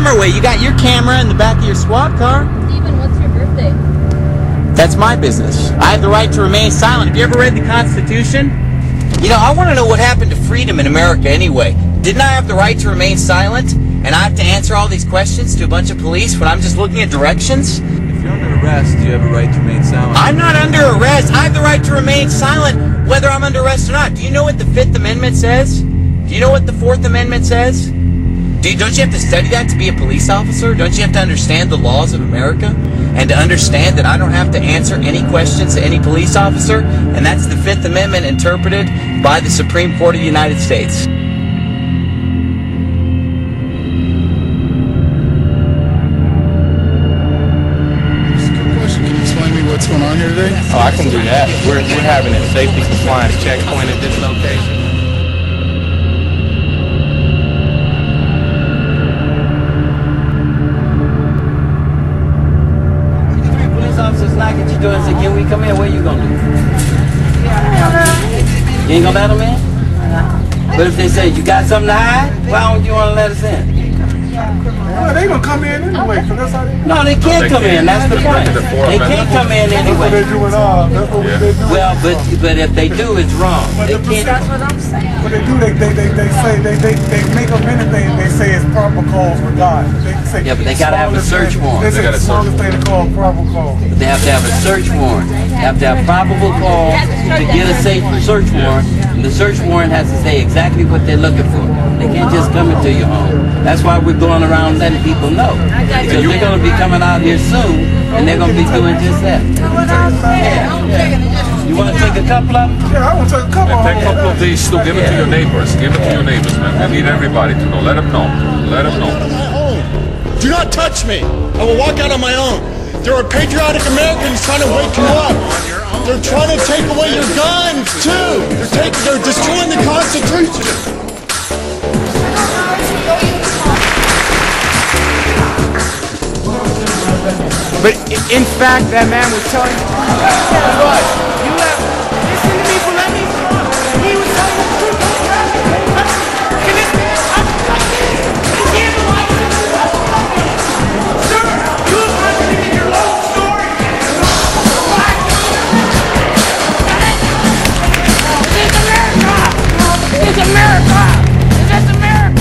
camera away. You got your camera in the back of your squad car. Steven, what's your birthday? That's my business. I have the right to remain silent. Have you ever read the Constitution? You know, I want to know what happened to freedom in America anyway. Didn't I have the right to remain silent? And I have to answer all these questions to a bunch of police when I'm just looking at directions? If you're under arrest, you have a right to remain silent. I'm not under arrest. I have the right to remain silent whether I'm under arrest or not. Do you know what the Fifth Amendment says? Do you know what the Fourth Amendment says? Don't you have to study that to be a police officer? Don't you have to understand the laws of America? And to understand that I don't have to answer any questions to any police officer? And that's the Fifth Amendment interpreted by the Supreme Court of the United States. What's going on here today? Oh, I can do that. We're having a safety compliance checkpoint at this location. Three police officers knock at your door and say, "Can we come in?" What are you gonna do? You ain't gonna let them in? But if they say, "You got something to hide," why don't you want to let us in? Well, they gonna come in anyway, because that's how they... No, they can't come in. That's the point. They can't come in anyway. That's what they do it all. That's what they do. Well, but if they do, it's wrong. They can't. That's what I'm saying. What they do, they say, they make up anything they say is proper cause with God. They say, Yeah, but they gotta have a search warrant. They say the smallest thing to call proper cause. But they have to have a search warrant. They have to have probable cause to get a safe search warrant. And the search warrant has to say exactly what they're looking for. They can't just come into your home. That's why we're going around letting people know. Because they're going to be coming out here soon, and they're going to be doing just that. You want to take a couple of them? Yeah, I want to take a couple of them. Take a couple of these too. Give it to your neighbors. Give it to your neighbors, man. We need everybody to know. Let them know. Let them know. Do not touch me. I will walk out on my own. There are patriotic Americans trying to wake you up. They're trying to take away your guns, too. They're destroying the Constitution. But in fact, that man was telling me, you have, listen to me, but let me talk. He was telling the truth. Sir, you have contradicted your own story. It's America. It's America. It's America.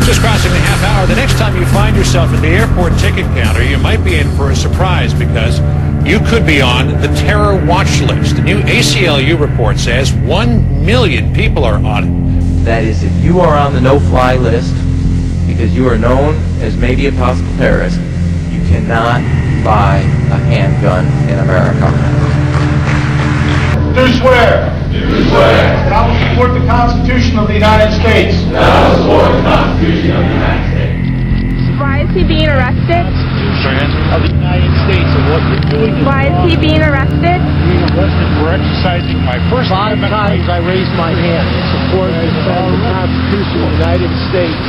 Just crossing the half hour. The next time you find yourself at the airport ticket counter, you might be in for a surprise because you could be on the terror watch list. The new ACLU report says 1 million people are on it. That is, if you are on the no-fly list because you are known as maybe a possible terrorist, you cannot buy a handgun in America. Do swear. Do swear. That I will support the Constitution of the United States. That I will support the Constitution of the United States. Why is he being arrested? Of the United States and what you're doing is Why is he being arrested? being arrested for exercising my First Amendment right. I raised my hand in support of the Constitution of the United States.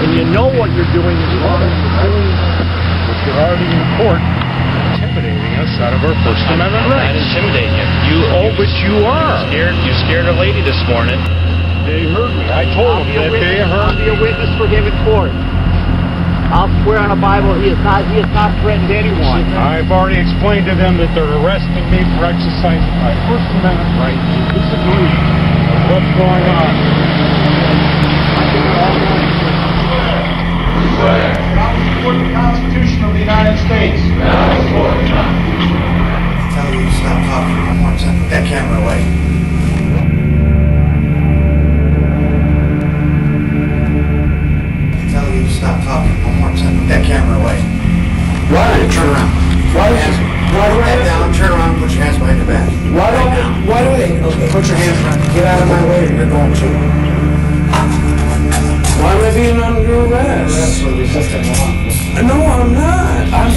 And you know what you're doing is wrong. But you're already in court intimidating us out of our First Amendment I'm rights. not intimidating you. But you are. You scared a lady this morning. They heard me. I told them that they heard I'll be a witness for him in court. I'll swear on the Bible he has not threatened anyone. I've already explained to them that they're arresting me for exercising my First Amendment right to disagree with what's going on. Swear. That I will support the Constitution of the United States. That I will support the Constitution. I tell you to stop talking. One more time. Put that camera away. I tell you to stop talking. One more time. Put that camera away. Why? Turn around. Why? Put that down. Turn around. Put your hands behind your back. Why do they? Okay. Put your hands around. Get out of my way. You're going to. Why am I being under arrest? That's what resisting law. No, I'm not. I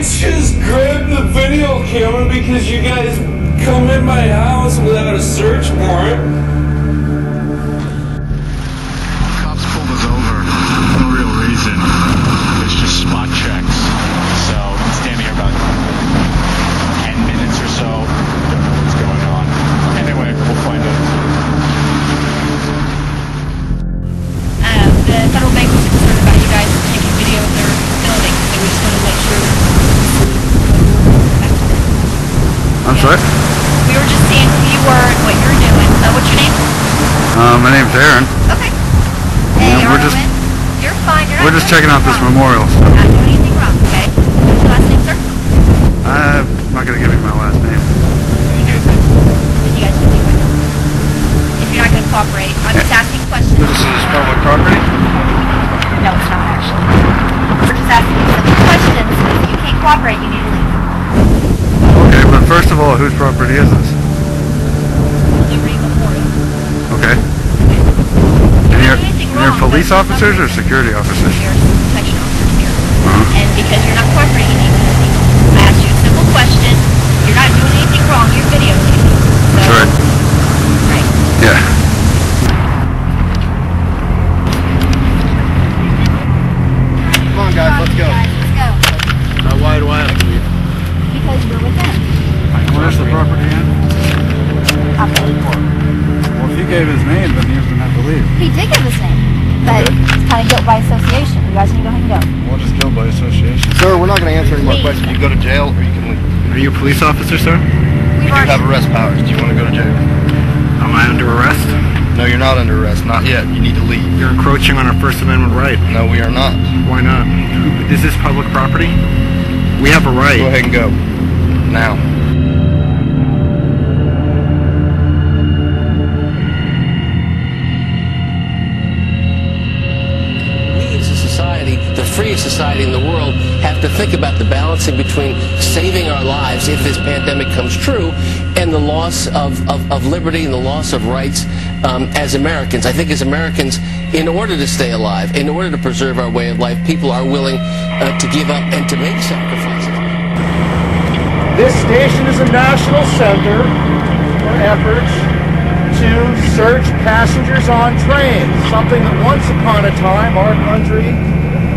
just grabbed the video camera because you guys come in my house without a search warrant. Cops pulled us over. No real reason. It's just spot checks. So I'm standing here about 10 minutes or so. Don't know what's going on. Anyway, we'll find out. The federal bank was concerned about you guys I'm sorry? We were just seeing who you were and what you were doing. What's your name? My name's Aaron. Okay. Hey, we're just you're fine. You're not we're just checking out this memorial. You're not doing anything wrong, okay? What's your last name, sir? I'm not gonna give you my last name. You guys can do it. If you're not going to cooperate, I'm just asking questions. This is public property? No, it's not actually. We're just asking you simple questions. If you can't cooperate, you need to leave. Okay, but first of all, whose property is this? Liberty Memorial. Okay. And you're police officers or security officers? You're protection officers here. And because you're not cooperating, you need to leave. I asked you a simple question. You're not doing anything wrong. You're videotaping. That's right. Right. Yeah. Come on, guys, let's go. Why do I have to leave? Because you're with them. Where's the property in? Well, if he gave his name, then he doesn't have to leave. He did give his name, but it's kind of guilt by association. You guys need to go ahead and go. We'll just guilt by association. Sir, we're not going to answer any more questions. You can go to jail or you can leave. Are you a police officer, sir? You do have arrest powers. Do you want to go to jail? Am I under arrest? No, you're not under arrest. Not yet. You need to leave. You're encroaching on our First Amendment right. No, we are not. Why not? Is this public property? We have a right. Go ahead and go. Now. We as a society, the freest society in the world, have to think about the balancing between saving our lives if this pandemic comes true and the loss of liberty and the loss of rights as Americans. I think as Americans, in order to stay alive, in order to preserve our way of life, people are willing to give up and to make sacrifices. This station is a national center for efforts to search passengers on trains, something that once upon a time our country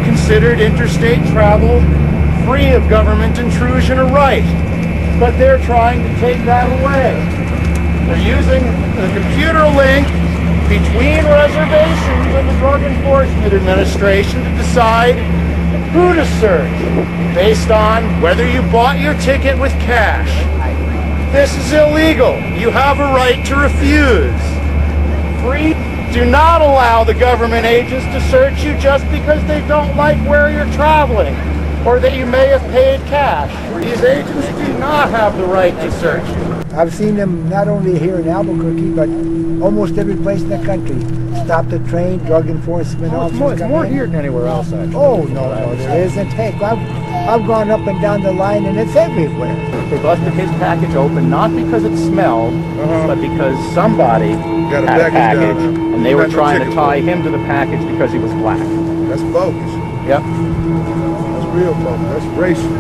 considered interstate travel free of government intrusion a right. But they're trying to take that away. They're using a computer link between reservations and the Drug Enforcement Administration to decide who to search based on whether you bought your ticket with cash. This is illegal. You have a right to refuse. Do not allow the government agents to search you just because they don't like where you're traveling or that you may have paid cash. These agents do not have the right to search you. I've seen them not only here in Albuquerque, but almost every place in the country. Stop the train, drug enforcement officers. It's more here than anywhere else, actually. Oh, no, there isn't. Heck, I've gone up and down the line, and it's everywhere. They busted his package open, not because it smelled, but because somebody had a package, and they were trying to tie him to the package because he was black. That's bogus. Yep. That's real bogus. That's racial.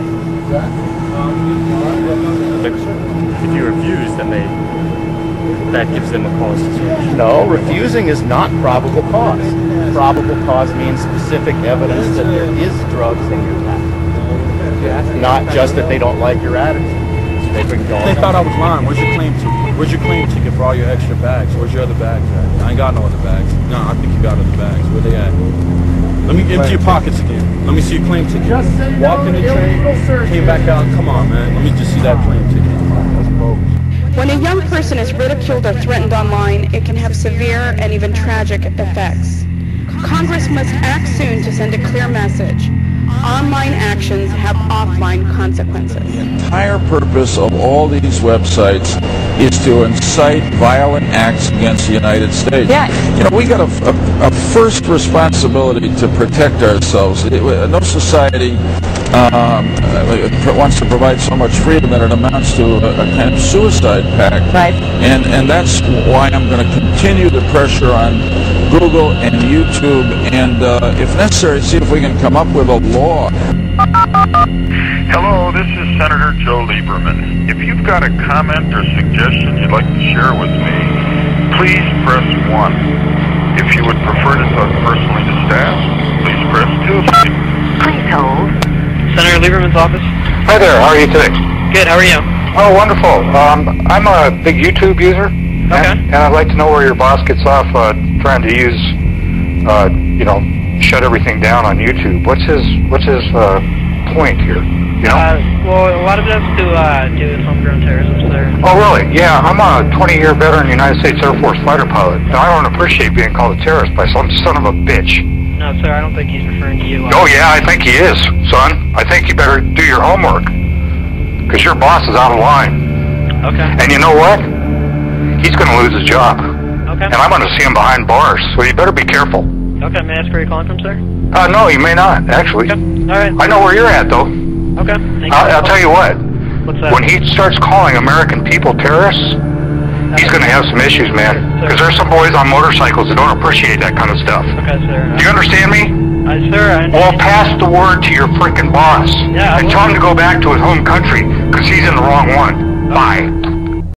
If you refuse, then that gives them a cause to search. No, refusing is not probable cause. Probable cause means specific evidence that there is drugs in your package. Not just that they don't like your attitude. So they've been going. They thought I was lying. Where's your claim ticket? Where's your claim ticket for all your extra bags? Where's your other bags at? I ain't got no other bags. No, I think you got other bags. Where they at? Let me empty your pockets again. Let me see your claim ticket. Walked in the train, came back out. Come on, man. Let me just see that claim ticket. That's bogus. When a young person is ridiculed or threatened online, it can have severe and even tragic effects. Congress must act soon to send a clear message. Online actions have offline consequences. The entire purpose of all these websites is to incite violent acts against the United States. Yeah. You know, we got a first responsibility to protect ourselves. No society wants to provide so much freedom that it amounts to a kind of suicide pact. Right. And that's why I'm going to continue the pressure on Google and YouTube, and if necessary, see if we can come up with a law. Hello, this is Senator Joe Lieberman. If you've got a comment or suggestion you'd like to share with me, please press 1. If you would prefer to talk personally to staff, please press 2. Please hold. Senator Lieberman's office. Hi there, how are you today? Good, how are you? Oh, wonderful. I'm a big YouTube user. Okay. And I'd like to know where your boss gets off trying to use, shut everything down on YouTube. What's his point here? You know? Well, a lot of it has to do with homegrown terrorism, sir. Oh, really? Yeah, I'm a 20-year veteran United States Air Force fighter pilot. And I don't appreciate being called a terrorist by some son of a bitch. No, sir, I don't think he's referring to you. Oh, yeah, I think he is, son. I think you better do your homework. Because your boss is out of line. Okay. And you know what? He's going to lose his job. Okay. And I'm going to see him behind bars, so you better be careful. Okay, may I ask where you're calling from, sir? No, you may not, actually. Okay, all right. I know where you're at, though. Okay, thank you. I'll tell you what. What's that? When he starts calling American people terrorists, he's going to have some issues, man. Because there's some boys on motorcycles that don't appreciate that kind of stuff. Okay, sir. Do you understand me? Sir, I understand. Well, pass the word to your freaking boss. Yeah, and tell him to go back to his home country, because he's in the wrong one. Bye.